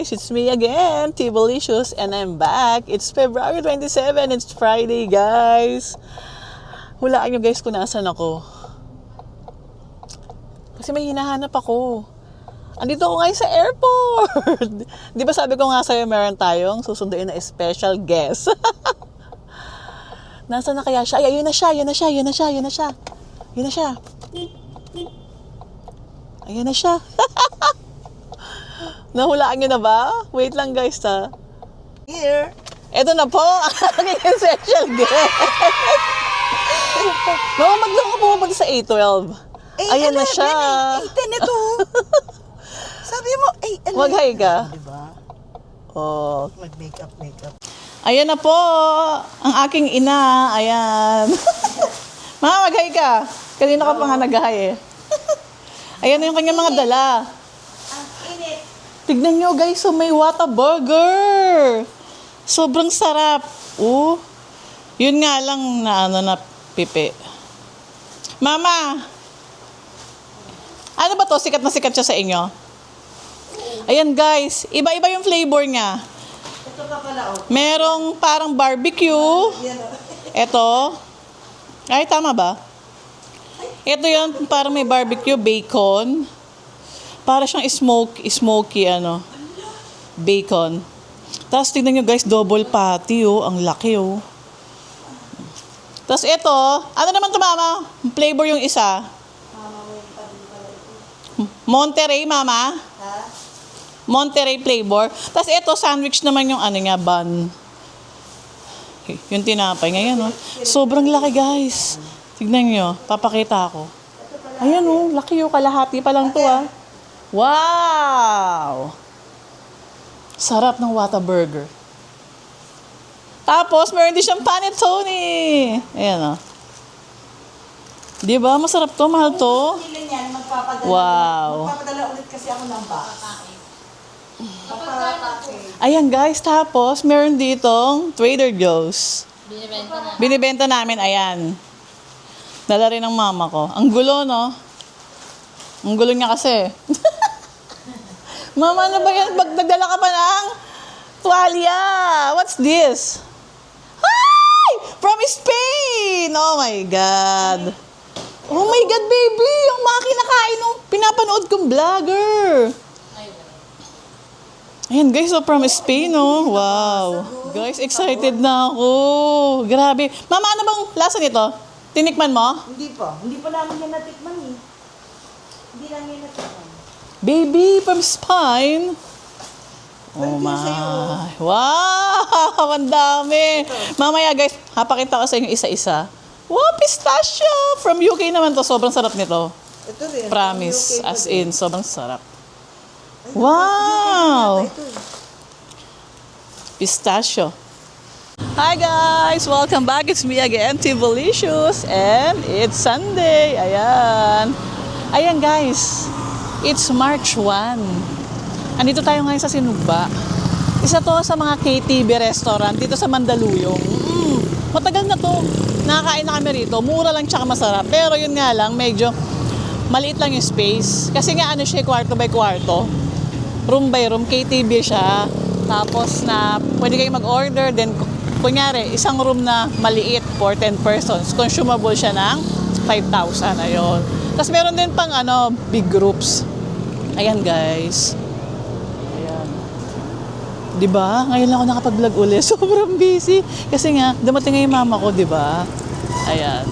guys, it's me again, Tibolicious, and I'm back. It's February 27, it's Friday, guys. Hulaan nyo guys kung nasan ako. Kasi may hinahanap ako. Andito ako ngayon sa airport. Di ba sabi ko nga sa'yo, meron tayong susunduin na special guest. Nasaan na kaya siya? Ay, yun na siya. Ayan na siya. Nahulaan nyo na ba? Wait lang guys ha. Here. Eto na po ang aking special guest. Mama, maglang ka pumapag sa A12. Ayan na siya. A10 ito. Sabi mo, Mag-hi ka. Diba? Oh. Mag-makeup. Ayan na po ang aking ina. Ayan. Mama, mag-hi ka. Kanina ka pa nga nag-hi eh. Ayan na yung kanyang mga dala. Ang init. Tignan nyo guys, so may Whataburger. Sobrang sarap. Oh. Yun nga lang na pipi. Mama. Ano ba to? Sikat na sikat siya sa inyo? Ayan guys, iba-iba yung flavor niya. Ito pa pala, oh. Merong parang barbecue. Yan, oh. Ito. Ay, tama ba? Ito yun, parang may barbecue, bacon. Para siyang smoky, bacon. Tapos tignan nyo guys, double patty, oh. Ang laki, oh. Tapos ito, ano naman ito, mama? Flavor yung isa. Monterey, mama. Ha? Monterey flavor. Tapos ito, sandwich naman yung bun. Yung tinapay. Ngayon, oh. Sobrang laki, guys. Tignan nyo. Papakita ako. Ayan, oh. Laki, oh. Kalahati pa lang to, ah. Wow! Sarap ng Whataburger. Tapos, meron din siyang panettone. Ayan, oh. Diba? Masarap to. Mahal to. Hindi yan, magpapadala. Wow. Magpapadala ulit kasi ako ng box. Ayan guys, tapos meron ditong Trader Joe's. Binibenta namin, ayan. Dala rin ng mama ko. Ang gulo, no? Ang gulo niya kasi. Mama, ano ba yan? Nagdala ka pa ng tuwalya. What's this? Hi! From Spain! Oh my God. Oh my God, baby! Yung mga kinakain nung pinapanood kong vlogger. Ayan guys, so from Spain, oh. Wow. Guys, excited na ako. Grabe. Mama, ano bang lasa nito? Tinikman mo? Hindi pa namin yan natikman eh. Hindi lang yan natikman. Baby, from Spain. Oh my. Wow, ang dami. Mamaya guys, hapakita ko sa inyo isa-isa. Wow, pistachio. From UK naman to. Sobrang sarap nito. Ito rin. Promise. As in, sobrang sarap. Wow! Pistachio. Hi guys! Welcome back. It's me again, Tibolicious. And it's Sunday. Ayan. Ayan guys. It's March 1. Andito tayo ngayon sa Sinugba. Isa to sa mga KTV restaurant dito sa Mandaluyong. Matagal na to. Nakakain na kami rito. Mura lang tsaka masarap. Pero yun nga lang, medyo maliit lang yung space. Kasi nga siya, kwarto by kwarto. Room by room, KTV siya. Tapos na pwede kayong mag-order. Then, kunyari, isang room na maliit for 10 persons. Consumable siya ng 5,000. Ayun. Tapos meron din pang big groups. Ayan guys. Ayan. Diba? Ngayon lang ako nakapag-vlog ulit. Sobrang busy. Kasi nga, dumating nga yung mama ko, diba? Ayan.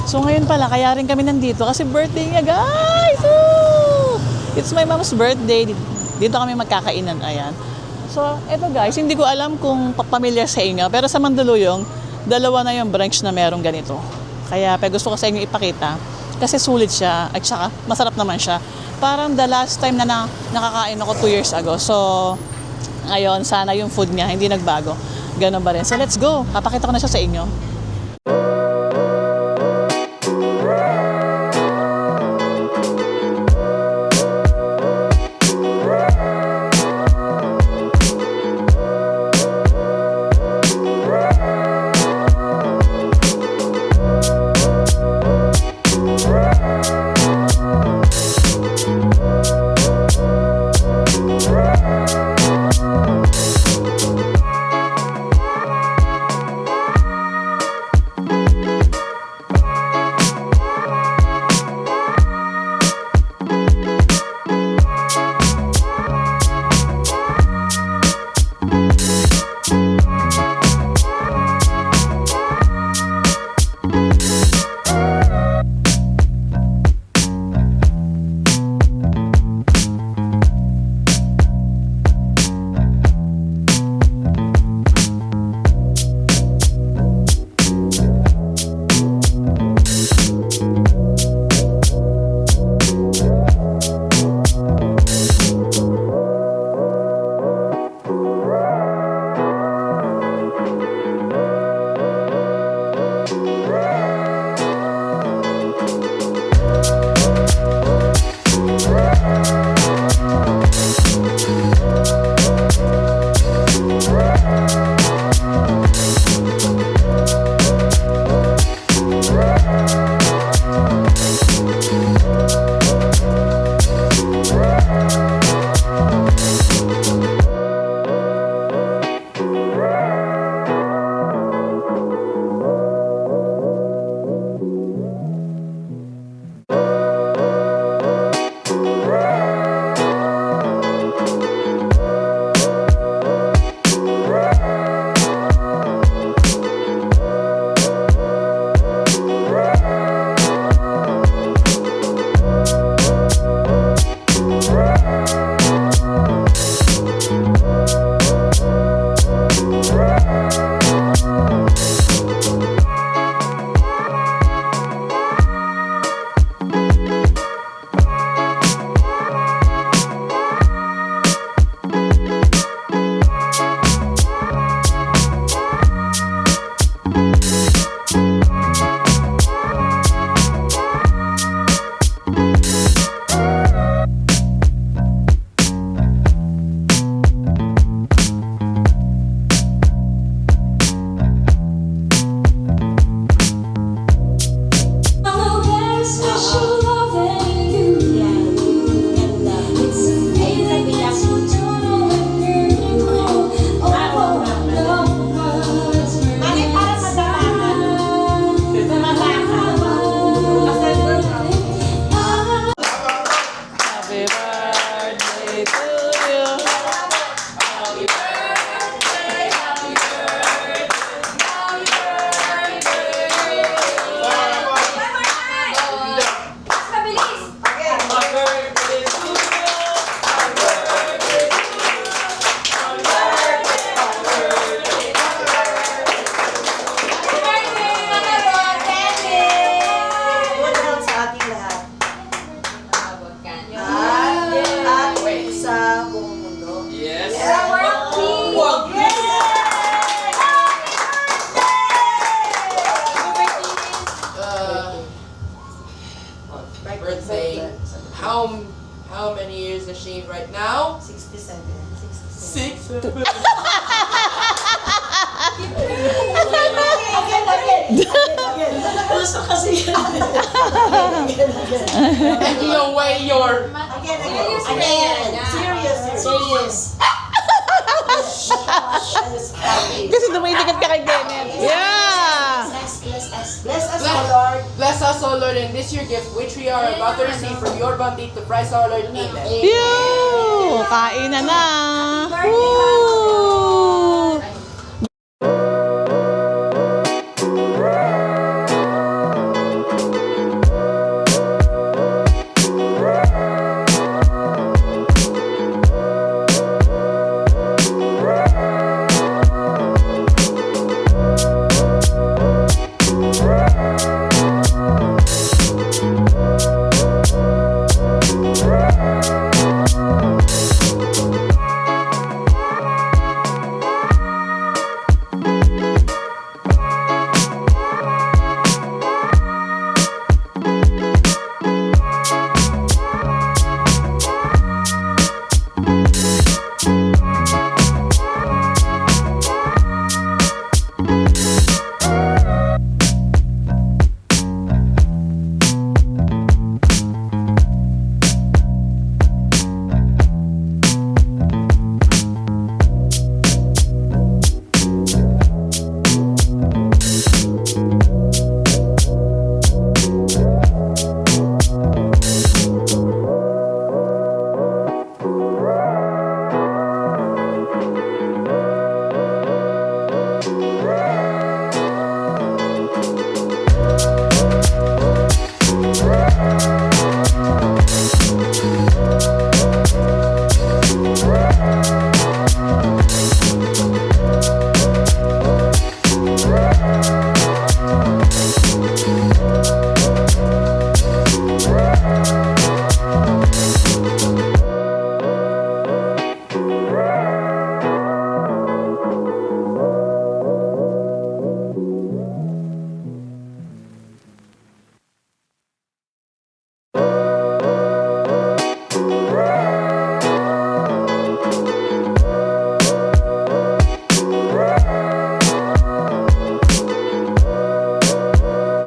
So ngayon pala, kaya rin kami nandito. Kasi birthday niya, guys! Woo! It's my mom's birthday. Dito kami magkakainan. Ayan. So, eto guys, hindi ko alam kung pamilyar sa inyo. Pero sa Mandaluyong, dalawa na yung branch na merong ganito. Kaya gusto ko sa inyo ipakita. Kasi sulit siya. At saka, masarap naman siya. Parang the last time na nakakain ako 2 years ago. So, ngayon, sana yung food niya hindi nagbago. Ganun ba rin. So, let's go. Papakita ko na siya sa inyo. gusto kasi yun. And you weigh your... Again. Serious. Kasi dumidikit ka kay Kenneth. Yeah! Bless us, O Lord. Bless us, O Lord, in this your gift, which we are about to receive from your bounty to Christ our Lord. Amen. Yo! Kain na na! Woo!